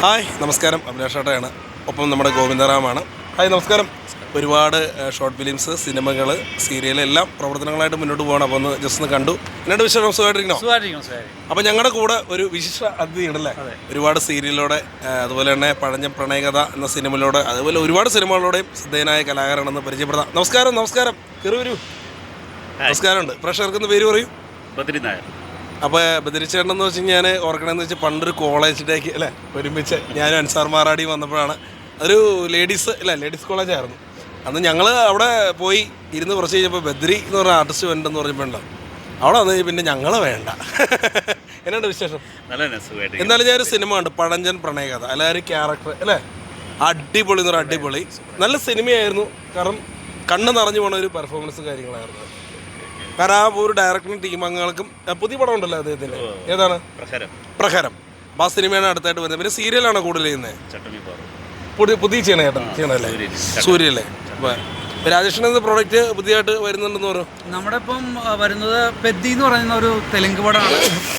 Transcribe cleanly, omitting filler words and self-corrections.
Hi നമസ്കാരം, അഭിലാഷേട്ടയാണ്. ഒപ്പം നമ്മുടെ ഗോവിന്ദറാമാണ്. ഹായ് നമസ്കാരം. ഒരുപാട് ഷോർട്ട് ഫിലിംസ്, സിനിമകൾ, സീരിയൽ എല്ലാം പ്രവർത്തനങ്ങളായിട്ട് മുന്നോട്ട് പോകണം. അപ്പോൾ ഒന്ന് ജസ്റ്റ് ഒന്ന് കണ്ടു. എന്നോട് വിശേഷം സുഖമായിട്ടിരിക്കണോ? അപ്പോൾ ഞങ്ങളുടെ കൂടെ ഒരു വിശിഷ്ട അതിഥി ഉണ്ടല്ലേ? ഒരുപാട് സീരിയലിലൂടെ, അതുപോലെ തന്നെ പഴഞ്ഞ പ്രണയകഥ എന്ന സിനിമയിലൂടെ, അതുപോലെ ഒരുപാട് സിനിമകളിലൂടെയും ശ്രദ്ധേയനായ കലാകാരനാണെന്ന് പരിചയപ്പെടുത്താം. നമസ്കാരം. നമസ്കാരം. കയറി വരൂ. നമസ്കാരമുണ്ട്. പ്രേക്ഷകർക്കെന്ന് പേര് പറയൂ. ബദ്രി നായർ. അപ്പോൾ ബദരിച്ചേട്ടനെന്ന് വെച്ച് ഞാൻ ഓർക്കണമെന്ന് വെച്ചാൽ പണ്ടൊരു കോളേജിലേക്ക് അല്ലേ ഒരുമിച്ച് ഞാനും അൻസാർ മാറാടി വന്നപ്പോഴാണ്. അതൊരു ലേഡീസ് കോളേജായിരുന്നു. അന്ന് ഞങ്ങൾ അവിടെ പോയി ഇരുന്ന് കുറച്ച് കഴിഞ്ഞപ്പോൾ ബദ്രി എന്ന് പറഞ്ഞ ആർട്ടിസ്റ്റ് വേണ്ടെന്ന് പറഞ്ഞപ്പോഴുണ്ടാവും. അവിടെ വന്നു പിന്നെ ഞങ്ങൾ വേണ്ട. എന്നാണ് വിശേഷം? എന്തായാലും ഞാനൊരു സിനിമ ഉണ്ട്, പഴഞ്ചൻ പ്രണയകഥ. അല്ല ഒരു ക്യാരക്ടർ അല്ലേ, അടിപൊളി എന്ന് പറഞ്ഞാൽ അടിപൊളി. നല്ല സിനിമയായിരുന്നു. കാരണം കണ്ണ് നിറഞ്ഞു പോണ ഒരു പെർഫോമൻസ് കാര്യങ്ങളായിരുന്നു. കാരണം ആ ഒരു ഡയറക്ടറും ടീം അംഗങ്ങൾക്കും പുതിയ പടം ഉണ്ടല്ലോ അദ്ദേഹത്തിൻ്റെ, ഏതാണ്? പ്രഹരം. അപ്പോൾ ആ സിനിമയാണ് അടുത്തായിട്ട് വരുന്നത്. പിന്നെ സീരിയലാണോ കൂടുതൽ ചെയ്യുന്നത്? പുതിയ ചെയ്യണല്ലേ? സൂര്യല്ലേ? അപ്പോൾ രാജേഷിൻ്റെ പ്രോഡക്റ്റ് പുതിയതായിട്ട് വരുന്നുണ്ടെന്ന് പറഞ്ഞു. നമ്മുടെ ഇപ്പം വരുന്നത് പെദ്ദി എന്ന് പറയുന്ന ഒരു തെലുങ്ക് പടമാണ്.